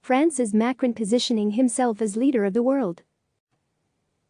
France's Macron positioning himself as leader of the world.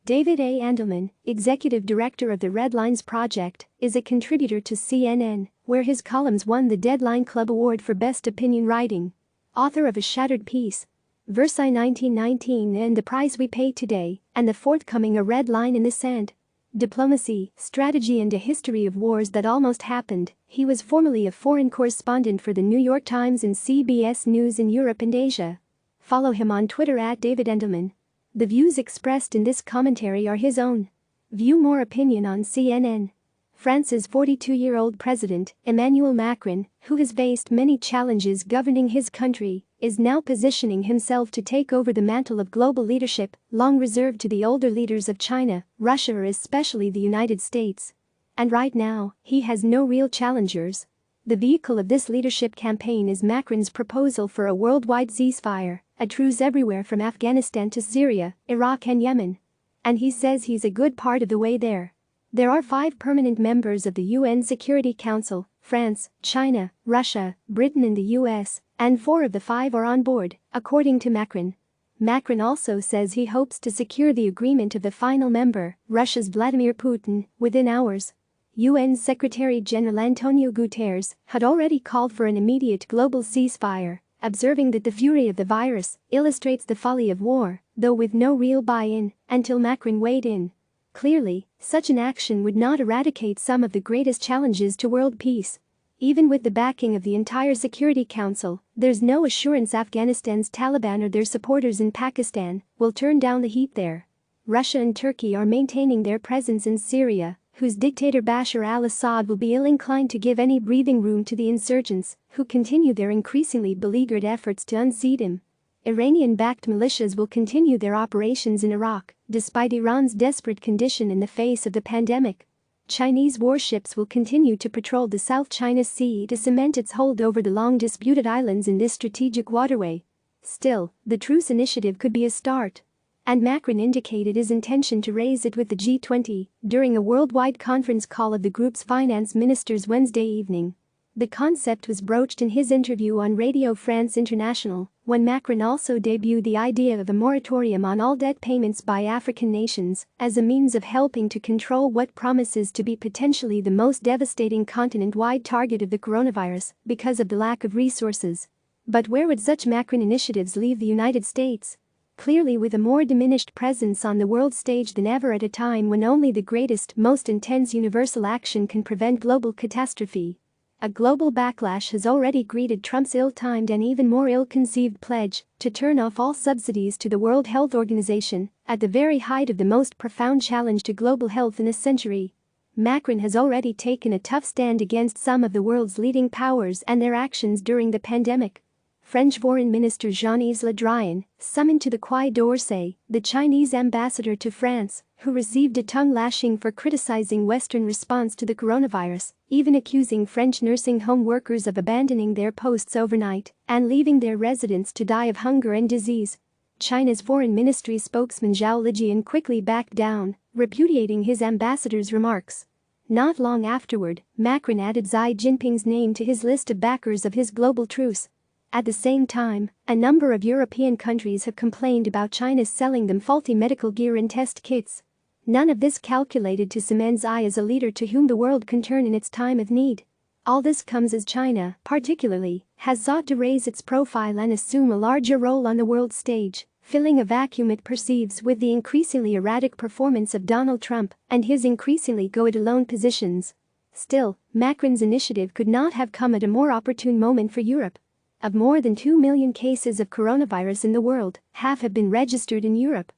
David A. Andelman, executive director of the Red Lines Project, is a contributor to CNN, where his columns won the Deadline Club Award for Best Opinion Writing. Author of A Shattered Peace, Versailles 1919 and The Price We Pay Today, and the forthcoming A Red Line in the Sand. Diplomacy, Strategy and a History of Wars That Almost Happened. He was formerly a foreign correspondent for The New York Times and CBS News in Europe and Asia. Follow him on Twitter @David Andelman. The views expressed in this commentary are his own. View more opinion on CNN. France's 42-year-old president, Emmanuel Macron, who has faced many challenges governing his country, is now positioning himself to take over the mantle of global leadership, long reserved to the older leaders of China, Russia or especially the United States. And right now, he has no real challengers. The vehicle of this leadership campaign is Macron's proposal for a worldwide ceasefire, a truce everywhere from Afghanistan to Syria, Iraq and Yemen. And he says he's a good part of the way there. There are 5 permanent members of the UN Security Council: France, China, Russia, Britain and the US, and 4 of the 5 are on board, according to Macron. Macron also says he hopes to secure the agreement of the final member, Russia's Vladimir Putin, within hours. UN Secretary General António Guterres had already called for an immediate global ceasefire, observing that the fury of the virus illustrates the folly of war, though with no real buy-in, until Macron weighed in. Clearly, such an action would not eradicate some of the greatest challenges to world peace. Even with the backing of the entire Security Council, there's no assurance Afghanistan's Taliban or their supporters in Pakistan will turn down the heat there. Russia and Turkey are maintaining their presence in Syria, whose dictator Bashar al-Assad will be ill-inclined to give any breathing room to the insurgents, who continue their increasingly beleaguered efforts to unseat him. Iranian-backed militias will continue their operations in Iraq, despite Iran's desperate condition in the face of the pandemic. Chinese warships will continue to patrol the South China Sea to cement its hold over the long-disputed islands in this strategic waterway. Still, the truce initiative could be a start. And Macron indicated his intention to raise it with the G20 during a worldwide conference call of the group's finance ministers Wednesday evening. The concept was broached in his interview on Radio France International, when Macron also debuted the idea of a moratorium on all debt payments by African nations as a means of helping to control what promises to be potentially the most devastating continent-wide target of the coronavirus because of the lack of resources. But where would such Macron initiatives leave the United States? Clearly with a more diminished presence on the world stage than ever at a time when only the greatest, most intense universal action can prevent global catastrophe. A global backlash has already greeted Trump's ill-timed and even more ill-conceived pledge to turn off all subsidies to the World Health Organization at the very height of the most profound challenge to global health in a century. Macron has already taken a tough stand against some of the world's leading powers and their actions during the pandemic. French Foreign Minister Jean-Yves Le Drian summoned to the Quai d'Orsay the Chinese ambassador to France, who received a tongue-lashing for criticizing Western response to the coronavirus, even accusing French nursing home workers of abandoning their posts overnight and leaving their residents to die of hunger and disease. China's foreign ministry spokesman Zhao Lijian quickly backed down, repudiating his ambassador's remarks. Not long afterward, Macron added Xi Jinping's name to his list of backers of his global truce. At the same time, a number of European countries have complained about China selling them faulty medical gear and test kits. None of this calculated to cement Xi as a leader to whom the world can turn in its time of need. All this comes as China, particularly, has sought to raise its profile and assume a larger role on the world stage, filling a vacuum it perceives with the increasingly erratic performance of Donald Trump and his increasingly go-it-alone positions. Still, Macron's initiative could not have come at a more opportune moment for Europe. Of more than 2 million cases of coronavirus in the world, half have been registered in Europe.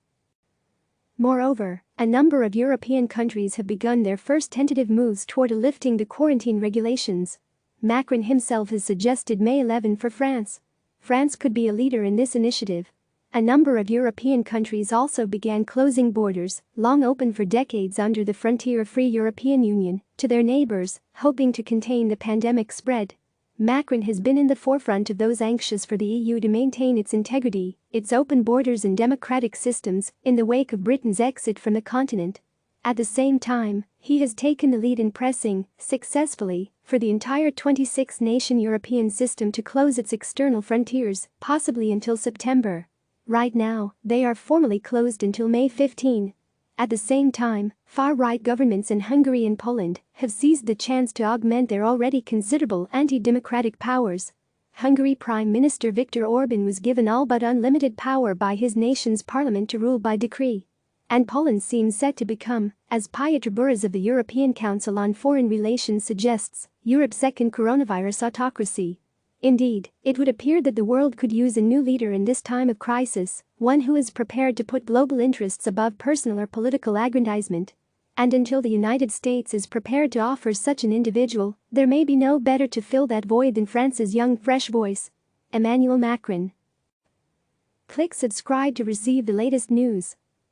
Moreover, a number of European countries have begun their first tentative moves toward lifting the quarantine regulations. Macron himself has suggested May 11 for France. France could be a leader in this initiative. A number of European countries also began closing borders, long open for decades under the frontier-free European Union, to their neighbors, hoping to contain the pandemic spread. Macron has been in the forefront of those anxious for the EU to maintain its integrity, its open borders and democratic systems, in the wake of Britain's exit from the continent. At the same time, he has taken the lead in pressing, successfully, for the entire 26-nation European system to close its external frontiers, possibly until September. Right now, they are formally closed until May 15. At the same time, far-right governments in Hungary and Poland have seized the chance to augment their already considerable anti-democratic powers. Hungary Prime Minister Viktor Orban was given all but unlimited power by his nation's parliament to rule by decree. And Poland seems set to become, as Piotr Buras of the European Council on Foreign Relations suggests, Europe's second coronavirus autocracy. Indeed, it would appear that the world could use a new leader in this time of crisis, one who is prepared to put global interests above personal or political aggrandizement. And until the United States is prepared to offer such an individual, there may be no better to fill that void than France's young fresh voice, Emmanuel Macron. Click subscribe to receive the latest news.